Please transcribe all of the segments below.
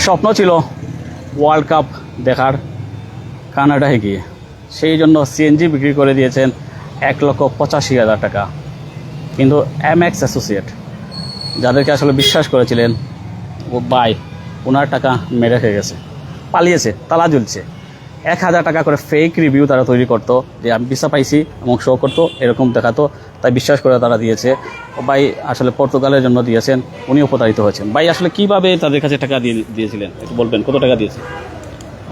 স্বপ্ন ছিল world cup দেখার কানাডায় গিয়ে, সেই জন্য সিএনজি বিক্রি করে দিয়েছেন 1,85,000 টাকা। কিন্তু এমএক্স অ্যাসোসিয়েট যাদেরকে আসলে বিশ্বাস করেছিলেন, ও ভাই ওনার টাকা মেরে খেয়ে গেছে, পালিয়েছে, তালা ঝুলছে। 1,000 টাকা করে ফেক রিভিউ তারা তৈরি করতো যে আমি ভিসা পাইছি এবং শো করতো, এরকম দেখাতো, তাই বিশ্বাস করে তারা দিয়েছে। ও ভাই আসলে পর্তুগালের জন্য দিয়েছেন, উনিও প্রতারিত হয়েছেন। ভাই আসলে কিভাবে তাদের কাছে টাকা দিয়েছিলেন একটু বলবেন, কত টাকা দিয়েছে?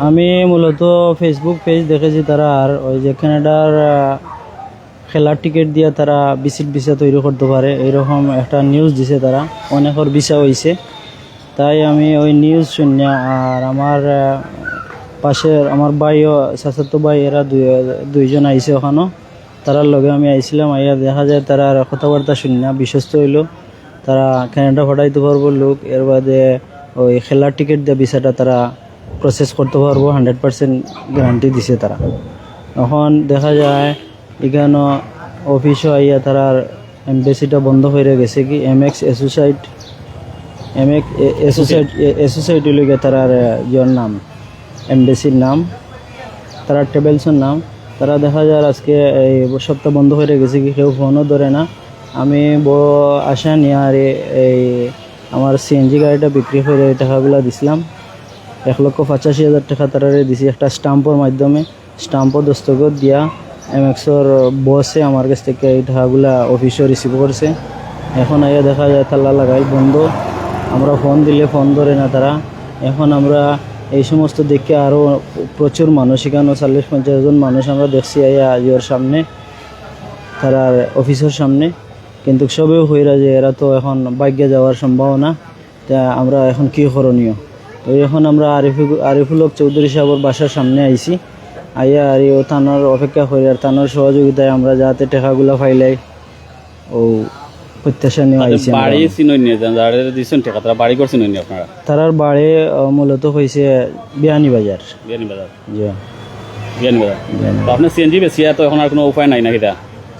আমি মূলত ফেসবুক পেজ দেখেছি তারা, আর ওই যে কানাডার খেলার টিকিট দিয়ে তারা ভিসা তৈরি করতে পারে এরকম একটা নিউজ দিছে তারা, অনেকের ভিসা হয়েছে। তাই আমি ওই নিউজ শুনে, আর আমার পাশের আমার ভাইও, চাচাতো ভাই, এরা দুইজন আইছে ওখানেও, তারার লগে আমি আইছিলাম। আইয়া দেখা যায় তারা কথাবার্তা শুনে বিশ্বস্ত হইলো, তারা কানাডা পাঠাইতে পারবো লোক, এর বাদে ওই খেলার টিকিট দিয়ে ভিসাটা তারা প্রসেস করতে পারবো, 100% গ্যারান্টি দিছে তারা। এখন দেখা যায় এখানে অফিসও আইয়া তারার এমবেসিটা বন্ধ হয়ে গেছে, কি এমএক্স অ্যাসোসিয়েট লইগে তারার ইয়ের নাম, এমবেসির নাম, তারা ট্রাভেলসের নাম। তারা দেখা যায় আজকে এই সপ্তাহ বন্ধ হয়ে গেছে, কি কেউ ফোনও ধরে না। আমি বড় আশা নিয়ে আর এই আমার সিএনজি গাড়িটা বিক্রি করে এই টাকাগুলো দিছিলাম, 1,85,000 টাকা তারারে দিছি একটা স্টাম্পের মাধ্যমে। স্টাম্পও দস্তখত দিয়া এমএক্সর বসে আমার কাছ থেকে এই টাকাগুলা অফিসে রিসিভ করছে। এখন আইয়া দেখা যায় তালা লাগাই বন্ধ, আমরা ফোন দিলে ফোন ধরে না তারা। এখন আমরা এই সমস্ত দেখে আরও প্রচুর মানুষ, এখানেও 40-50 জন মানুষ আমরা দেখছি আইয়া ইয়োর সামনে, তারার অফিসের সামনে। কিন্তু সবেও হইরা যে এরা তো এখন বাইকে যাওয়ার সম্ভাবনা, তা আমরা এখন কী করণীয়? তো এখন আমরা আরিফুল হক চৌধুরী সাহেবের বাসার সামনে আইছি, আইয়া আর ও থানার অপেক্ষা করি, আর থানার সহযোগিতায় আমরা যাতে টাকাগুলো ফাইলাই ও প্রত্যাশা নিয়ে আইছি। বাড়ি চিনই নিয়ে যান, যারা দিয়েছেন টাকা তারা বাড়ি করছেন আপনারা? তারার বাড়ি মূলত হয়েছে বিয়ানীবাজার। জি, বিয়ানীবাজার। তো আপনার সিএনজি বেশি, তো এখন আর কোনো উপায় নাই নাকি?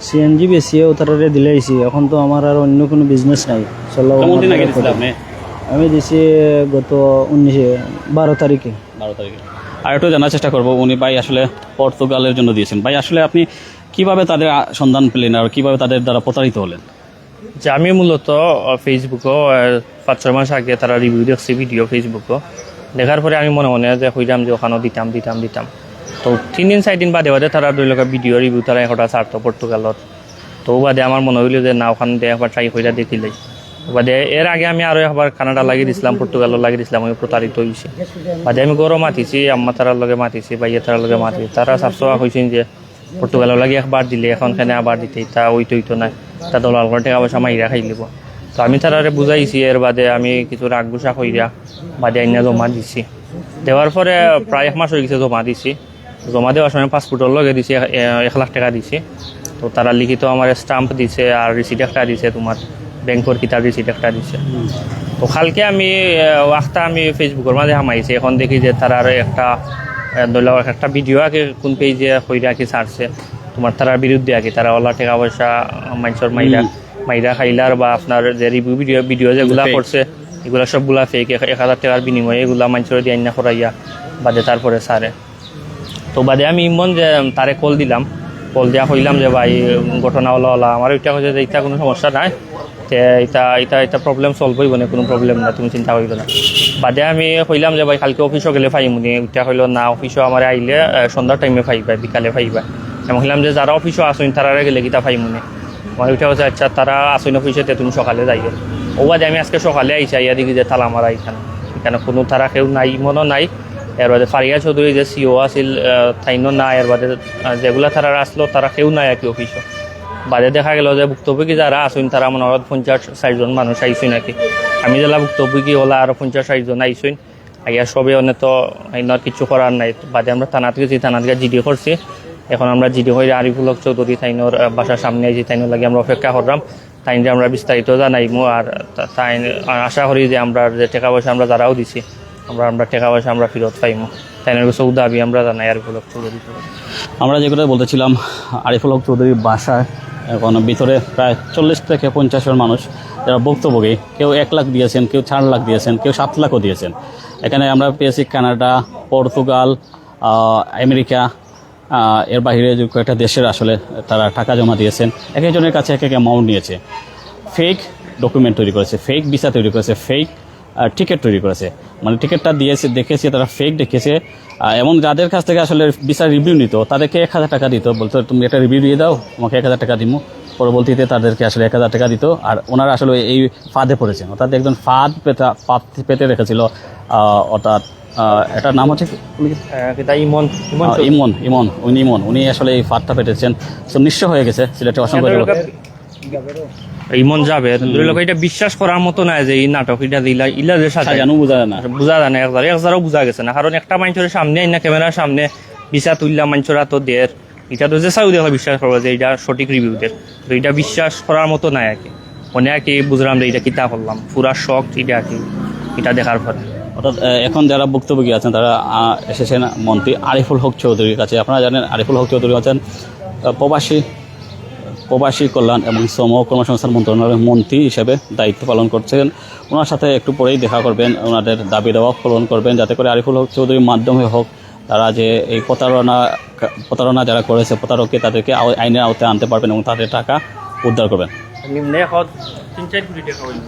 সিএনজি বেশিও তারারে দিলাইছি, এখন তো আমার আর অন্য কোনো বিজনেস নাই। আমি দিছি গত 12 তারিখে। আর একটু জানার চেষ্টা করবো, উনি ভাই আসলে পর্তুগালের জন্য দিয়েছেন। ভাই আসলে আপনি কিভাবে তাদের সন্ধান পেলেন আর কিভাবে তাদের দ্বারা প্রতারিত হলেন? যে আমি মূলত ফেসবুকও 5-6 মাস আগে তারা রিভিউ দেখছি ভিডিও ফেসবুকও দেখার পরে আমি মনে মনে যে হইলাম যে ওখানেও দিতাম। তো 3 দিন 4 দিন বাদে তারা দুই লোকের ভিডিও রিভিউ তারা একটা ছাড়তো পর্তুগালত। তো বাদে আমার মনে হইল যে না, ওখানে দিয়ে একবার ট্রাই করে দেখিলাই। বাদে এর আগে আমি আরও একবার কানাডা লাগিয়ে দিয়েছিলাম, পর্তুগালও লাগিয়ে দিয়েছিলাম, আমি প্রতারিত হয়েছি। বাদে আমি গরম মাতিছি, আম্মা তারার লগে মাতিছি, ভাইয়া তারার লগে মাতিছি, তারা সাফসোয়া হয়েছেন যে পর্তুগালও লাগে একবার দিলে এখন খানে আবার দিতে তা ওইতো নাই, তা দলাল করে টাকা পয়সা মাইরা খাই লিব। তো আমি তারারে বুঝাইছি, এর বাদে আমি কিছু রাগ গুসা কইরা বাদে আইনা জমা দিছি। দেওয়ার পরে প্রায় 1 মাস হয়ে গেছে জমা দিছি। জমা দেওয়ার সময় পাসপোর্টের লগে দিছি 1 লাখ টাকা দিছি। তো তারা লিখিত আমার স্টাম্প দিছে আর রিসিট একটা দিছে, তোমার ব্যাংকের কিতাব রিসিট একটা দিছে। তো কালকে আমি ফেসবুকের মাঝে হামাইছি, এখন দেখি যে তারার একটা ভিডিও আগে কোন পেজে হইরা কি ছাড়ছে তোমার তারার বিরুদ্ধে আগে, তারা ওলা টাকা পয়সা মানুষের মাইরা খাইলার বা আপনার যে রিভিউ ভিডিও যেগুলা করছে এগুলা সবগুলা ফেক। 1,000 টাকার বিনিময়ে এগুলা মানুষের দিয়ে আইনা করাইয়া বাদে তারপরে ছাড়ে। তো বাদে আমি ইমন যে তারে কল দিয়া কইলাম যে ভাই ঘটনা ওলা আমার ওইটা হচ্ছে যে এটা কোনো সমস্যা নাই, এটা প্রবলেম সলভ হইব না, কোনো প্রবলেম না, তুমি চিন্তা করিব না। বাদে আমি কইলাম যে ভাই কালকে অফিসও গেলে ফাইমুনি, ওইটা হইলো না, অফিসও আমার আইলে সন্ধ্যার টাইমে ফাইবা, বিকালে ফাইবা। আমি কইলাম যে যারা অফিসও আসুন তারা গেলে কিতা ফাইমুনি, আমার ওইটা হচ্ছে আচ্ছা তারা আসুন অফিসেতে, তুমি সকালে যাইও। ও বাদে আমি আজকে সকালে আইসা ইয়া দেখি যে তালা মারা এখানে কোনো তারা কেউ নাই, মনও নাই। এর বাদে ফারিয়া চৌধুরী যে সিও আছিল তাইনও নাই, এর বাদে যেগুলা তারা আসলো তারা কেউ নাই আর কি অফিসও। বাদে দেখা গেল যে ভুক্তভোগী যারা আসুন তারা মনে হয় 50-60 জন মানুষ আইসুন আর কি। আমি যেলা ভুক্তভোগী ওলা আরও 50-60 জন আইসুন, আইয়া সবে অনেক তো আইনার কিছু করার নাই। বাদে আমরা থানাত গেছি, থানাত গিয়ে জিডি করছি। এখন আমরা জিডি হয়ে আরিফুল হক চৌধুরী তাইনোর বাসার সামনে আইছি, তাইনোর লাগে আমরা অপেক্ষা করলাম। তাই যে আমরা বিস্তারিত জানাইমু, আর তাই আশা করি যে আমরা যে টাকা পয়সা আমরা যারাও দিছি আমরা টাকা পয়সা আমরা ফেরত পাইমু তাই না সৌদি দাবি আমরা জানাই আরিফুল হক চৌধুরী। আমরা যে কথা বলতেছিলাম, আরিফুল হক চৌধুরীর বাসায় এখন ভিতরে প্রায় 40 থেকে 50 জন মানুষ যারা ভুক্তভোগী। কেউ 1 লাখ দিয়েছেন, কেউ 4 লাখ দিয়েছেন, কেউ 7 লাখও দিয়েছেন। এখানে আমরা পেয়েছি কানাডা, পর্তুগাল, আমেরিকা, এর বাইরে যে কয়েকটা দেশের আসলে তারা টাকা জমা দিয়েছেন। এক একজনের কাছে এক এক অ্যামাউন্ট নিয়েছে। ফেক ডকুমেন্ট তৈরি করেছে, ফেক ভিসা তৈরি করেছে, ফেক টিকিট তৈরি করেছে। মানে টিকিটটা দিয়েছে, দেখেছে তারা ফেক দেখেছে। এবং যাদের কাছ থেকে আসলে ভিসা রিভিউ নিত তাদেরকে 1000 টাকা দিত, বলতো তুমি একটা রিভিউ দিয়ে দাও, তোমাকে 1000 টাকা দিব। পরবর্তীতে তাদেরকে আসলে 1000 টাকা দিত। আর ওনারা আসলে এই ফাঁদে পড়েছেন, অর্থাৎ একজন ফাঁদ পেতে রেখেছিল। অর্থাৎ এটার নাম হচ্ছে ইমন। উনি আসলে এই ফাঁদটা পেতেছেন। তো নিঃস্ব হয়ে গেছে সিলেটে অসংখ্য ইমন যাবে এটা বিশ্বাস করার মতো না যে এই নাটক এটা ইলাদের সাথে জানো বোঝা যায় না, বোঝা যায় না, একবারও বোঝা গেছে না। কারণ একটা মানুষের সামনে না ক্যামেরার সামনে বিচার তুললা মানুষরা তো দের এটা তো যে সাউদি বিশ্বাস করবো যে এটা সঠিক রিভিউ দের, তো এটা বিশ্বাস করার মতো নাই আর কি। মনে আর কি বুঝলাম যে এটা কিতা করলাম, পুরা শখ এটা আর কি এটা দেখার পরে। অর্থাৎ এখন যারা ভুক্তভোগী আছেন তারা এসেছেন মন্ত্রী আরিফুল হক চৌধুরীর কাছে। আপনারা জানেন আরিফুল হক চৌধুরী হচ্ছেন প্রবাসী কল্যাণ এবং শ্রম কর্মসংস্থান মন্ত্রণালয়ের মন্ত্রী হিসেবে দায়িত্ব পালন করছেন। ওনার সাথে একটু পরেই দেখা করবেন, ওনাদের দাবি দেওয়া পালন করবেন, যাতে করে আরিফুল হক চৌধুরীর মাধ্যমে হোক তারা যে এই প্রতারণা যারা করেছে প্রতারককে তাদেরকে আইনের আওতায় আনতে পারবেন এবং তাদের টাকা উদ্ধার করবেন। নিম্নে 3-4 কোটি টাকা হইল।